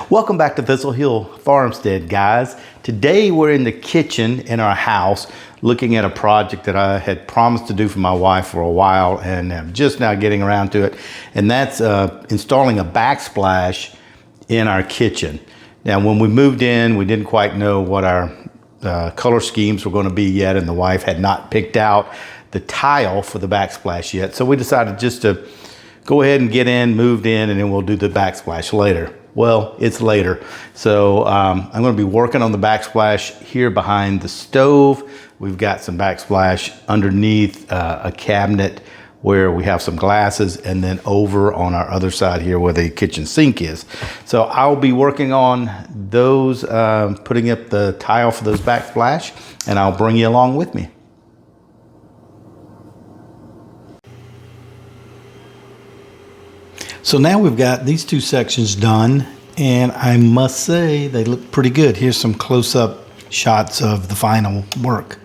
Welcome back to Thistle Hill Farmstead, guys. Today we're in the kitchen in our house looking at a project that I had promised to do for my wife for a while, and I'm just now getting around to it, and that's installing a backsplash in our kitchen. Now, when we moved in, we didn't quite know what our color schemes were going to be yet, and the wife had not picked out the tile for the backsplash yet, so we decided just to go ahead and get in, moved in, and then we'll do the backsplash later. Well, it's later. So I'm going to be working on the backsplash here behind the stove. We've got some backsplash underneath a cabinet where we have some glasses, and then over on our other side here where the kitchen sink is. So I'll be working on those, putting up the tile for those backsplash, and I'll bring you along with me. So now we've got these two sections done, and I must say they look pretty good. Here's some close-up shots of the final work.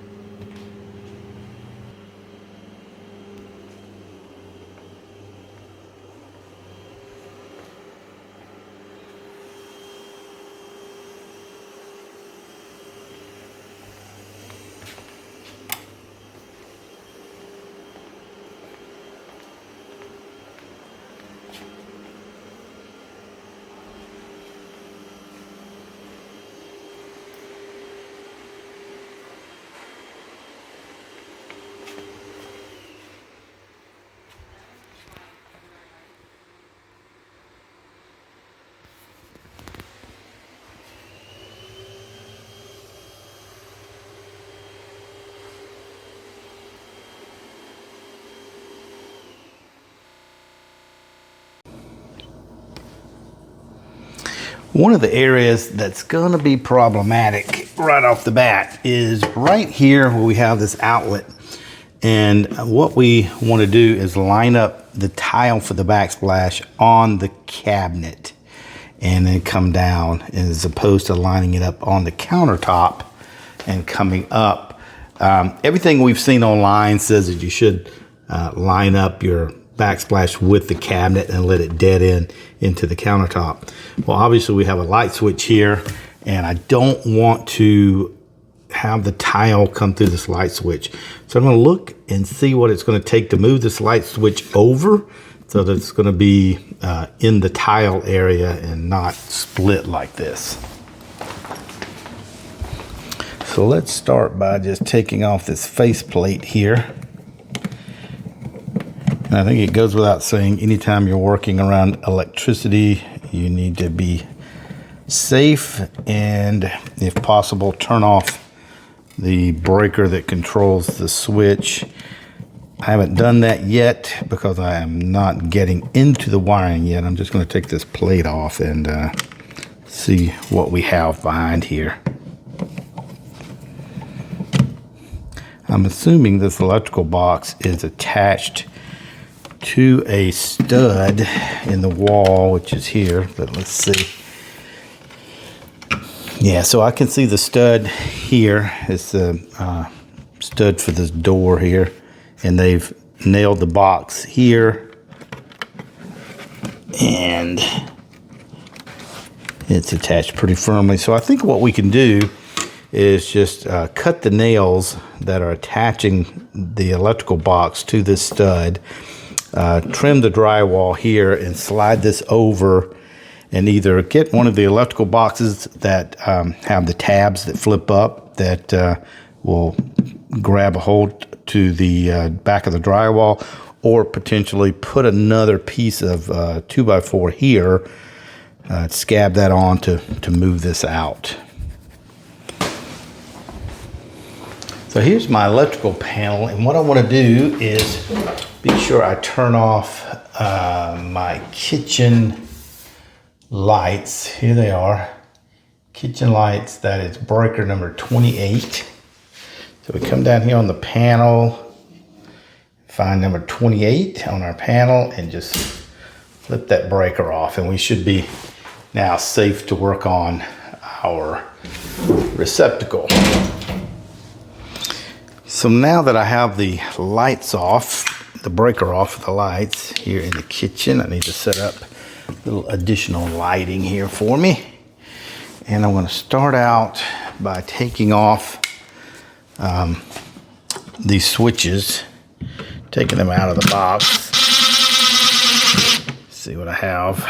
One of the areas that's going to be problematic right off the bat is right here where we have this outlet. And what we want to do is line up the tile for the backsplash on the cabinet and then come down, as opposed to lining it up on the countertop and coming up. Everything we've seen online says that you should line up your backsplash with the cabinet and let it dead end into the countertop. Well, obviously we have a light switch here, and I don't want to have the tile come through this light switch. So I'm going to look and see what it's going to take to move this light switch over so that it's going to be in the tile area and not split like this. So let's start by just taking off this faceplate here. And I think it goes without saying, anytime you're working around electricity, you need to be safe and, if possible, turn off the breaker that controls the switch. I haven't done that yet because I am not getting into the wiring yet. I'm just going to take this plate off and see what we have behind here. I'm assuming this electrical box is attached to a stud in the wall, which is here, but let's see. Yeah, so I can see the stud here. It's the stud for this door here, and they've nailed the box here, and it's attached pretty firmly. So I think what we can do is just cut the nails that are attaching the electrical box to this stud, trim the drywall here, and slide this over, and either get one of the electrical boxes that have the tabs that flip up that will grab a hold to the back of the drywall, or potentially put another piece of 2x4 here, scab that on to move this out. So here's my electrical panel, and what I want to do is be sure I turn off my kitchen lights. Here they are, kitchen lights. That is breaker number 28. So we come down here on the panel, find number 28 on our panel, and just flip that breaker off, and we should be now safe to work on our receptacle. So now that I have the lights off, the breaker off of the lights here in the kitchen, I need to set up little additional lighting here for me. And I'm going to start out by taking off these switches, taking them out of the box. See what I have.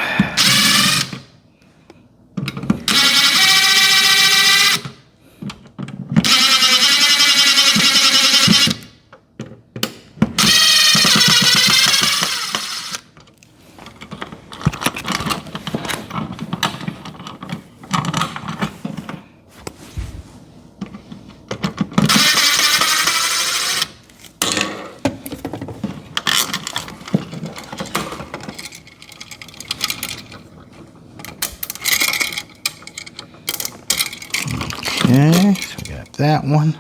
Okay, so we got that one.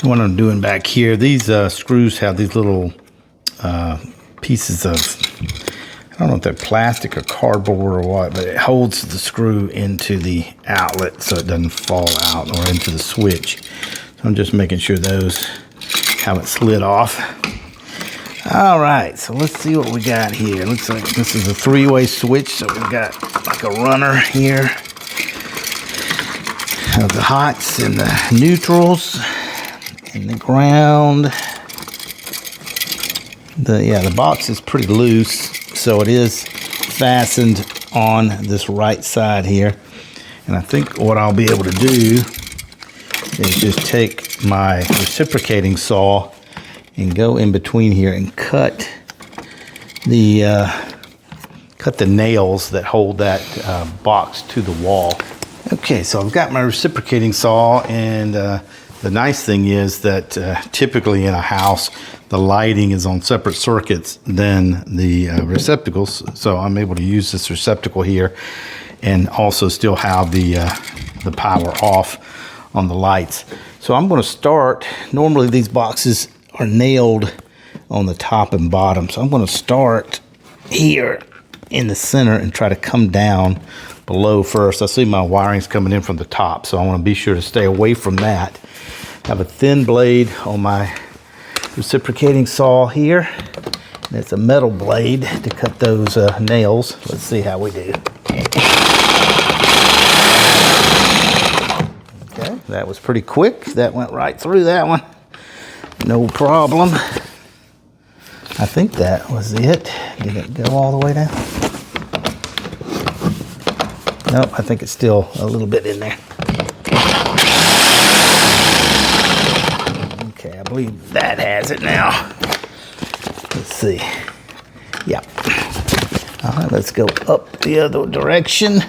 What I'm doing back here, these screws have these little pieces of, I don't know if they're plastic or cardboard or what, but it holds the screw into the outlet so it doesn't fall out or into the switch. So I'm just making sure those haven't slid off. All right, so let's see what we got here. Looks like this is a three-way switch, so we've got like a runner here of the hots and the neutrals and the ground. The box is pretty loose, so it is fastened on this right side here. And I think what I'll be able to do is just take my reciprocating saw and go in between here and cut the nails that hold that box to the wall. Okay, so I've got my reciprocating saw, and the nice thing is that typically in a house, the lighting is on separate circuits than the receptacles. So I'm able to use this receptacle here and also still have the power off on the lights. So I'm going to start, normally these boxes are nailed on the top and bottom. So I'm going to start here in the center and try to come down below first. I see my wiring's coming in from the top, so I want to be sure to stay away from that. I have a thin blade on my reciprocating saw here. And it's a metal blade to cut those nails. Let's see how we do. Okay, that was pretty quick. That went right through that one. No problem. I think that was it. Did it go all the way down? Nope, I think it's still a little bit in there. Okay, I believe that has it now. Let's see. Yep. All right, let's go up the other direction.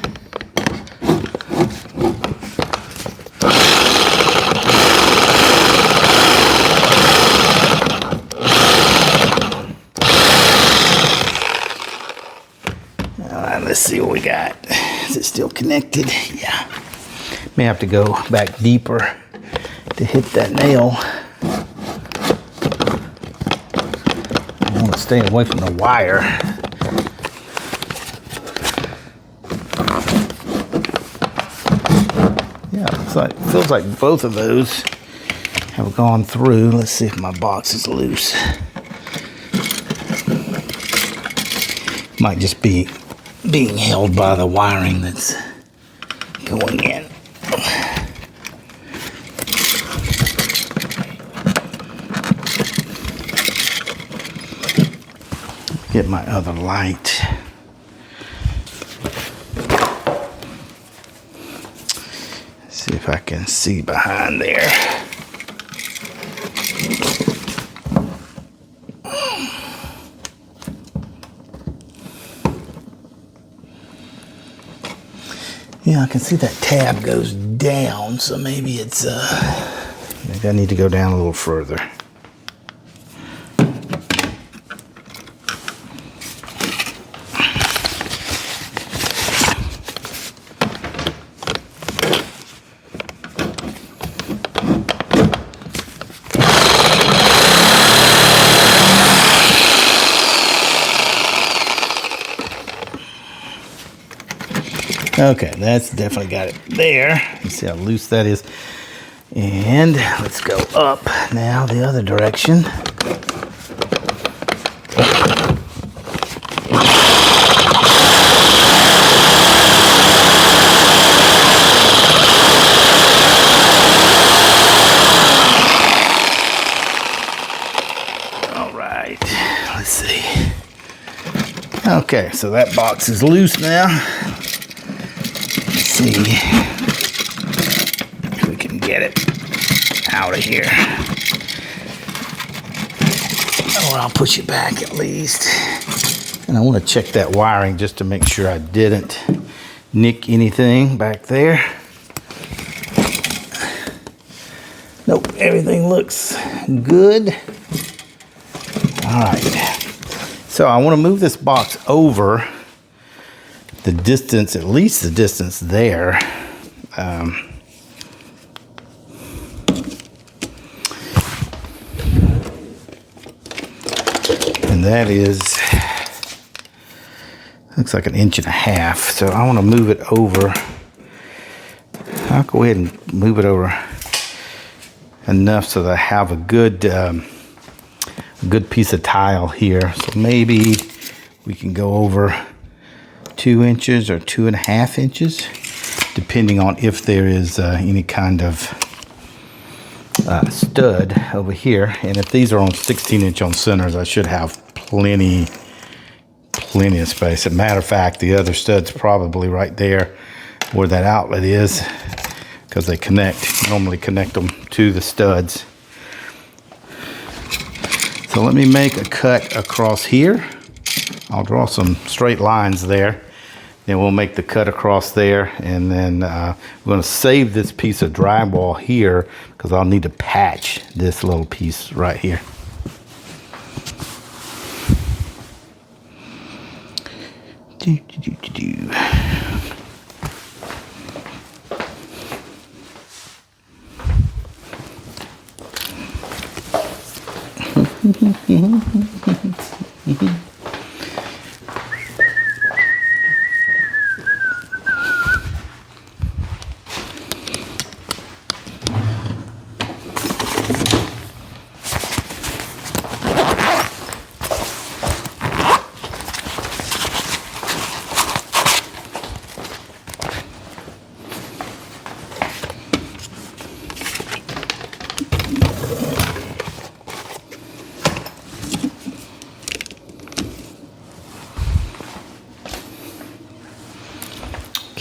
All right, let's see what we got. Is it still connected? Yeah. May have to go back deeper to hit that nail. I want to stay away from the wire. Yeah, feels like both of those have gone through. Let's see if my box is loose. Might just be being held by the wiring that's going in. Get my other light. See if I can see behind there. Yeah, I can see that tab goes down, so maybe it's maybe I need to go down a little further. Okay, that's definitely got it there. You see how loose that is. And let's go up now the other direction. All right, let's see. Okay, so that box is loose now. Let's see if we can get it out of here. Oh, I'll push it back at least. And I want to check that wiring just to make sure I didn't nick anything back there. Nope, everything looks good. All right. So I want to move this box over the distance, at least the distance there. And that is, looks like 1.5 inches. So I want to move it over. I'll go ahead and move it over enough so that I have a good piece of tile here. So maybe we can go over 2 inches or 2.5 inches, depending on if there is any kind of stud over here. And if these are on 16-inch on centers, I should have plenty of space. As a matter of fact, the other stud's probably right there where that outlet is, because they normally connect them to the studs. So let me make a cut across here. I'll draw some straight lines there. Then we'll make the cut across there, and then we're going to save this piece of drywall here because I'll need to patch this little piece right here.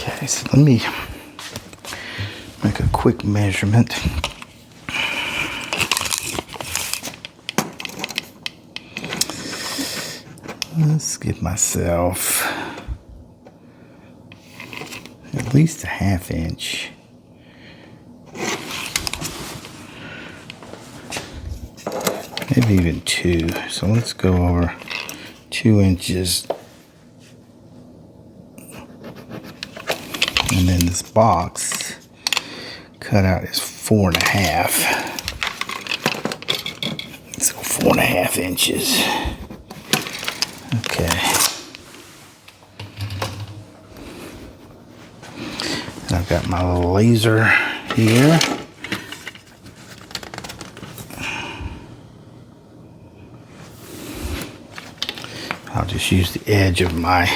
Okay, so let me make a quick measurement. Let's give myself at least 1/2 inch. Maybe even 2. So let's go over 2 inches. And then this box cutout is 4.5. So 4.5 inches. Okay. And I've got my little laser here. I'll just use the edge of my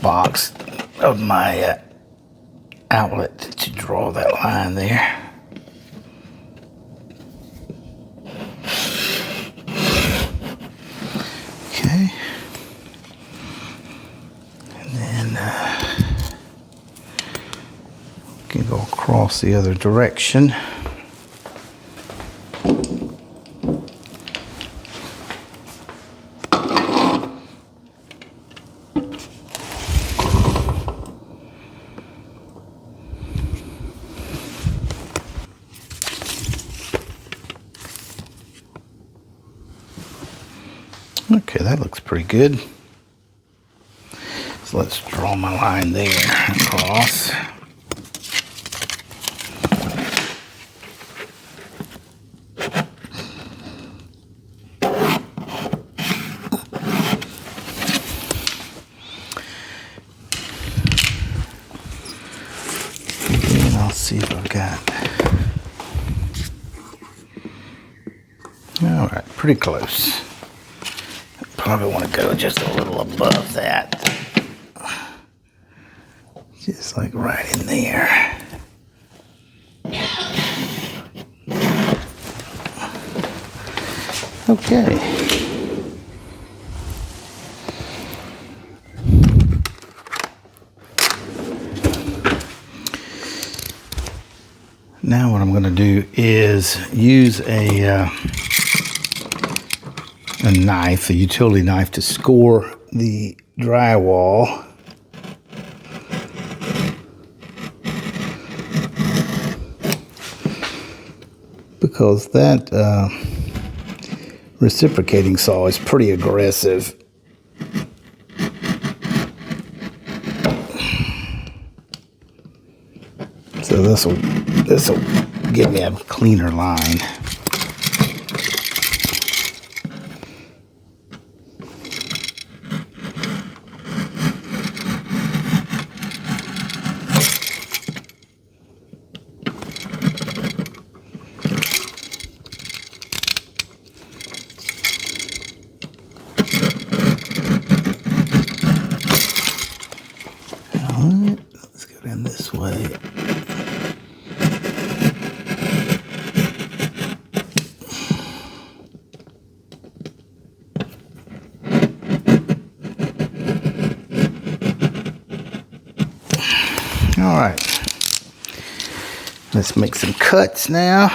box, of my outlet, to draw that line there. Okay. And then we can go across the other direction. Okay, that looks pretty good. So let's draw my line there across. pretty close. Probably want to go just a little above that. Just like right in there. Okay. Now what I'm going to do is use a knife, a utility knife, to score the drywall. Because that reciprocating saw is pretty aggressive. So this will give me a cleaner line. Alright, let's go down this way. All right, let's make some cuts now.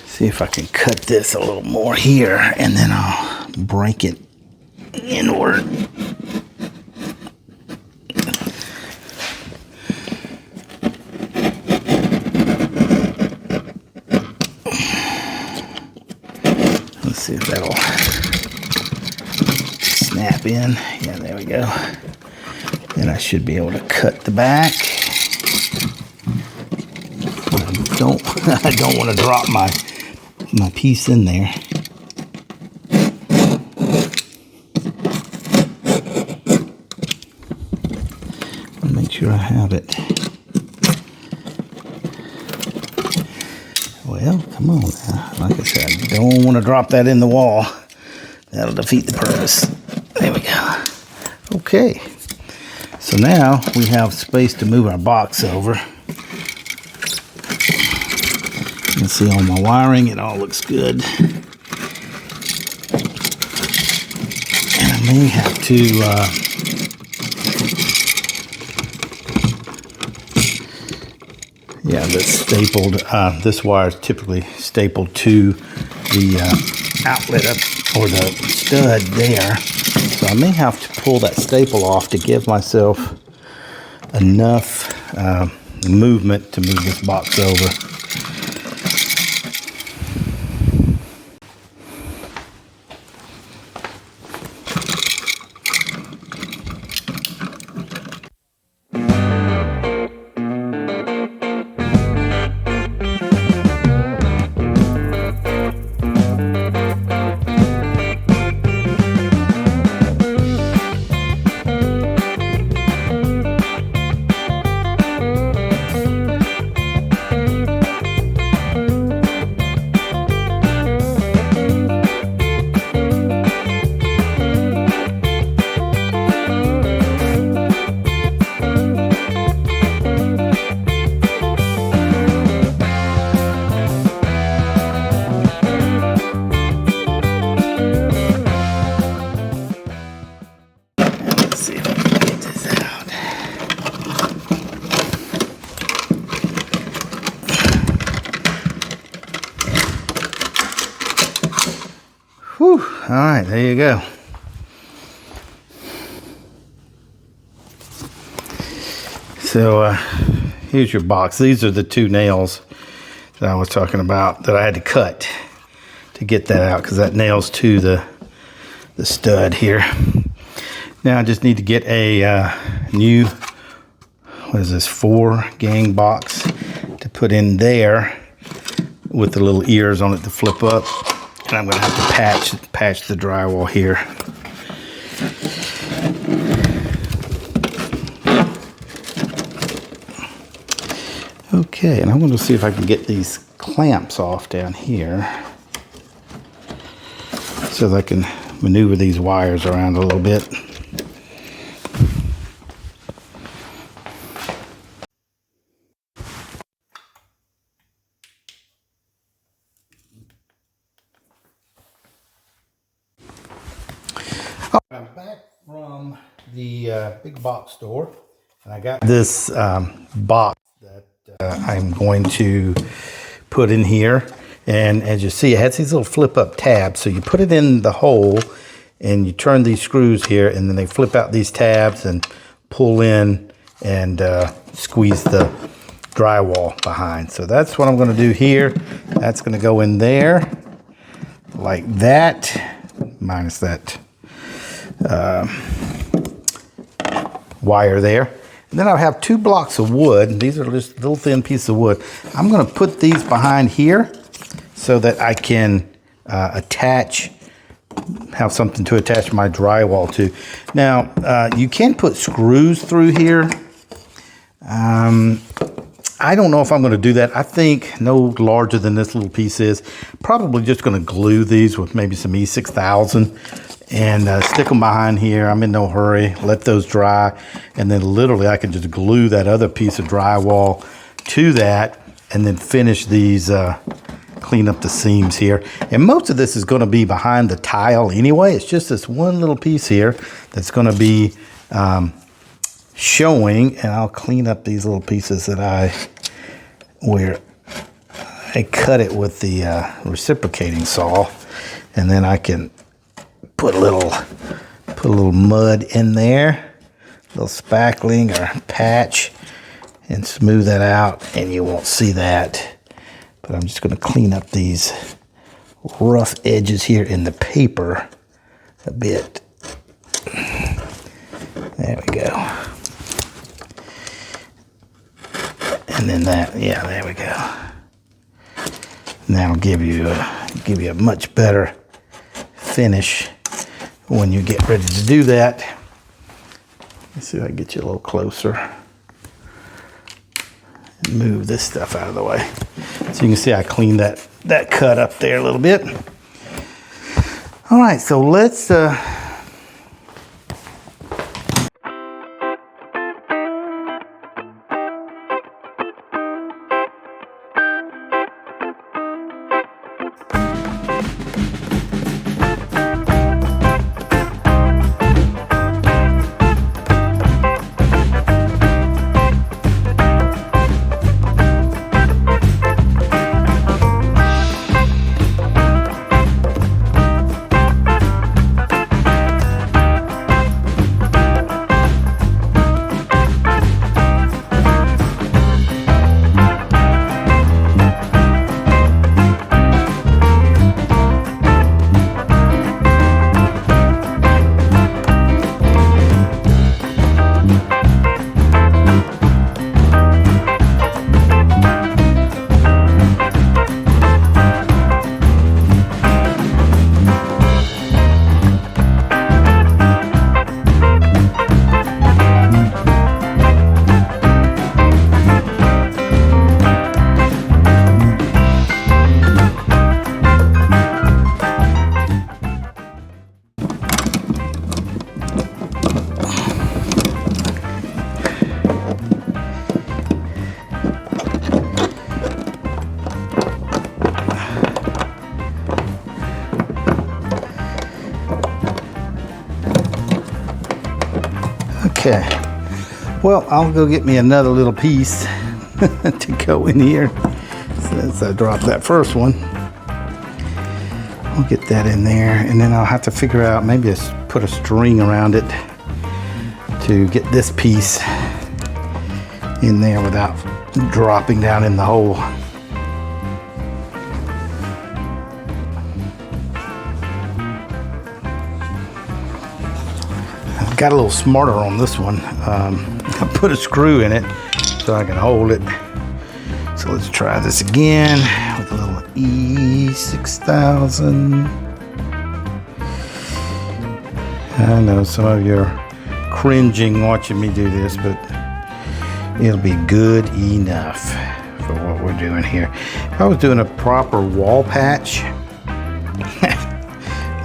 See if I can cut this a little more here, and then I'll break it inward. Let's see if that'll snap in. Yeah, there we go. Then I should be able to cut the back. I don't want to drop my piece in there. Make sure I have it. Well, come on now. Like I said, I don't want to drop that in the wall. That'll defeat the purpose. There we go. Okay. So now we have space to move our box over. You can see all my wiring, it all looks good. And I may have to yeah, this stapled, this wire is typically stapled to the outlet up, or the stud there. So I may have to pull that staple off to give myself enough movement to move this box over. Whew. All right, there you go. So here's your box. These are the 2 nails that I was talking about that I had to cut to get that out, because that nails to the stud here. Now I just need to get a new, what is this, 4-gang box to put in there with the little ears on it to flip up. And I'm going to have to patch the drywall here. Okay, and I'm going to see if I can get these clamps off down here so that I can maneuver these wires around a little bit. I'm back from the big box store, and I got this box that I'm going to put in here. And as you see, it has these little flip up tabs. So you put it in the hole and you turn these screws here, and then they flip out these tabs and pull in and squeeze the drywall behind. So that's what I'm going to do here. That's going to go in there like that, minus that wire there. And then I'll have 2 blocks of wood. These are just little thin pieces of wood. I'm going to put these behind here so that I can have something to attach my drywall to. Now, you can put screws through here. I don't know if I'm going to do that. I think no larger than this little piece is. Probably just going to glue these with maybe some E6000 and stick them behind here. I'm in no hurry. Let those dry. And then literally I can just glue that other piece of drywall to that and then finish these, clean up the seams here. And most of this is going to be behind the tile anyway. It's just this one little piece here that's going to be showing, and I'll clean up these little pieces that I cut it with the reciprocating saw, and then I can put a little mud in there, a little spackling or patch, and smooth that out, and you won't see that. But I'm just going to clean up these rough edges here in the paper a bit. There we go. And then that, yeah, there we go. And that'll give you a much better finish when you get ready to do that. Let's see if I can get you a little closer. And move this stuff out of the way. So you can see I cleaned that cut up there a little bit. All right, so let's Okay, well, I'll go get me another little piece to go in here since I dropped that first one. We'll get that in there, and then I'll have to figure out, maybe put a string around it to get this piece in there without dropping down in the hole. I got a little smarter on this one. I put a screw in it so I can hold it. So let's try this again with a little E6000. I know some of you are cringing watching me do this, but it'll be good enough for what we're doing here. If I was doing a proper wall patch,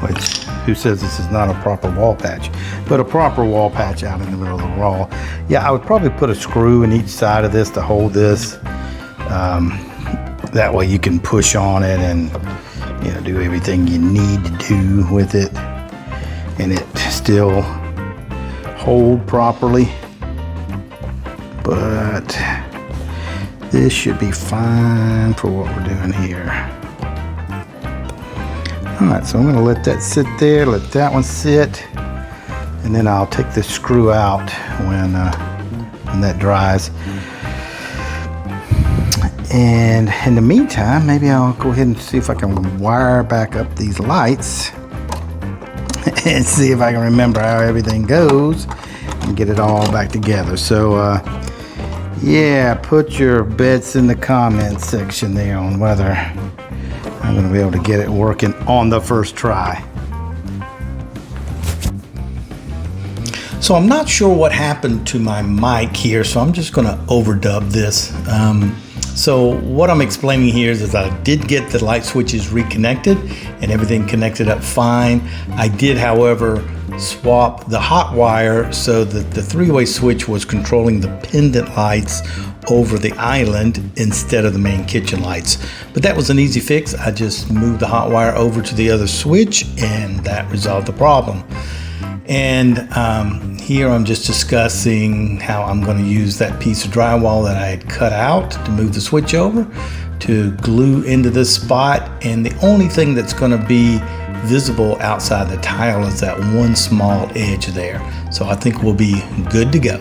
which who says this is not a proper wall patch, but a proper wall patch out in the middle of the wall, yeah, I would probably put a screw in each side of this to hold this. That way you can push on it and, you know, do everything you need to do with it, and it still hold properly. But this should be fine for what we're doing here. All right, so I'm going to let that sit there, let that one sit, and then I'll take the screw out when that dries. And in the meantime, maybe I'll go ahead and see if I can wire back up these lights and see if I can remember how everything goes and get it all back together. So yeah, put your bets in the comments section there on whether I'm going to be able to get it working on the first try. So I'm not sure what happened to my mic here, so I'm just going to overdub this. So what I'm explaining here is I did get the light switches reconnected and everything connected up fine. I did, however, swap the hot wire so that the three-way switch was controlling the pendant lights over the island instead of the main kitchen lights. But that was an easy fix. I just moved the hot wire over to the other switch and that resolved the problem. And here I'm just discussing how I'm going to use that piece of drywall that I had cut out to move the switch over to glue into this spot. And the only thing that's going to be visible outside the tile is that one small edge there. So I think we'll be good to go.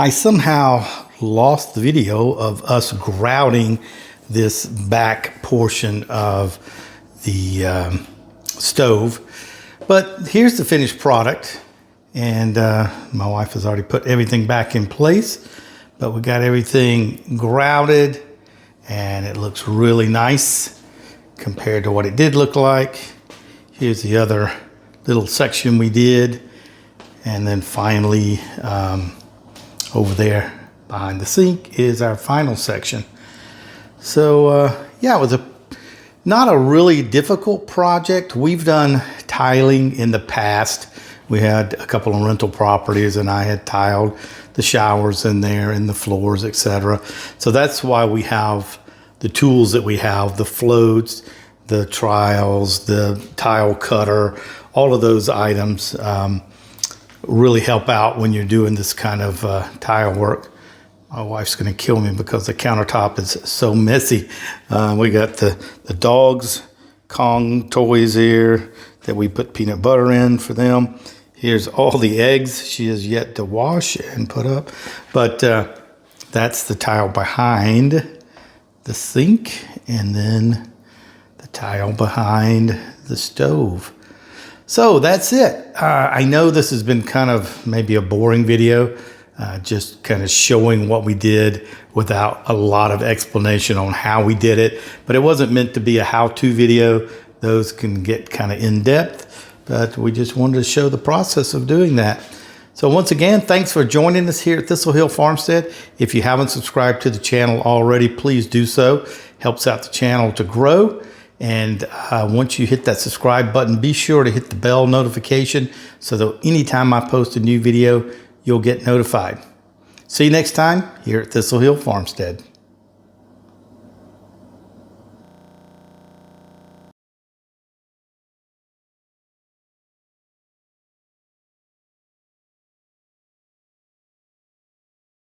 I somehow lost the video of us grouting this back portion of the stove. But here's the finished product. And my wife has already put everything back in place. But we got everything grouted. And it looks really nice compared to what it did look like. Here's the other little section we did. And then finally, over there behind the sink is our final section. So yeah, it was not a really difficult project. We've done tiling in the past. We had a couple of rental properties and I had tiled the showers in there and the floors, etc. So that's why we have the tools that we have, the floats, the trials, the tile cutter, all of those items really help out when you're doing this kind of tile work. My wife's gonna kill me because the countertop is so messy. We got the dogs' Kong toys here that we put peanut butter in for them. Here's all the eggs she has yet to wash and put up. But that's the tile behind the sink and then the tile behind the stove. So that's it. I know this has been kind of maybe a boring video, just kind of showing what we did without a lot of explanation on how we did it. But it wasn't meant to be a how-to video. Those can get kind of in-depth, but we just wanted to show the process of doing that. So once again, thanks for joining us here at Thistle Hill Farmstead. If you haven't subscribed to the channel already, please do so. Helps out the channel to grow. And once you hit that subscribe button, be sure to hit the bell notification so that anytime I post a new video, you'll get notified. See you next time here at Thistle Hill Farmstead.